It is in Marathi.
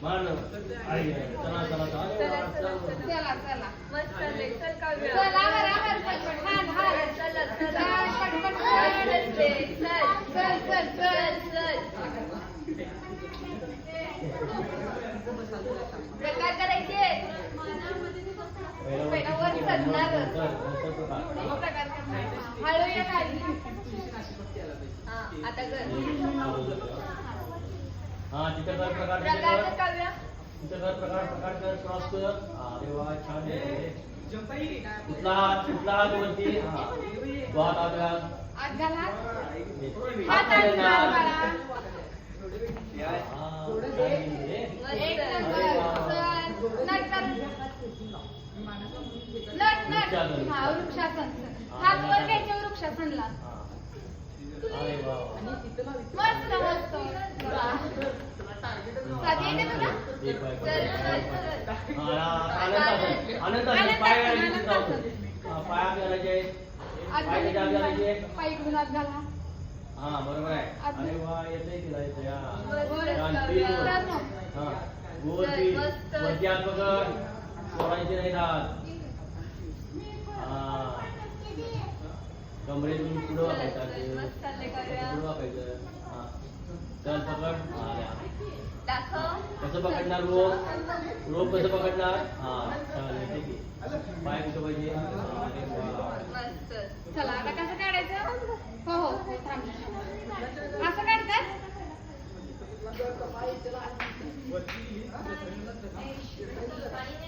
मान आई चला चला चला चला मस्त चाललंय. चल काव्या. चला बरोबर पटपट हात हात चल चल चल पटपट चल चल चल चल चल. प्रकार करायचे. पहिला वर चढणार हळू या खाली हा आता कर. हा तिथे कर प्रकार प्रकार कर काव्या. तिथे कर प्रकार कर क्रॉस कर. अरे वा छान आहे. कुठला हात वरती हा तो हात आतला आत घाला हात हात आतला. घाला एक मस्त. नंबर नट कर नट नट हा वृक्षासन हात वर घ्यायचे वृक्षासनला अरे वा मस्त मस्त साधी येते तुला एक बाय चल चल चल. आनंद पाय पायात घालायचे पाय त्याच्या आत घालायचे. पायकडून आत घाला हा बरोबर आहे. अरे वा येते तिला येते हा तर मग हा गोल पीठ वरती हात पकड सोडायचे नाही हात. हा कमरेतून पुढं वाकायचं मस्त चाललंय काव्या. पुढं वाकायचं. हा चल पकड. हा दाखव. कसं पकडणार रोप कसं पकडणार. हा छान येते की पाय कुठं पाहिजे. अरे वा मस्त. चला आता कसं काढायचं हो हो हो थांब असं काढतात पाणी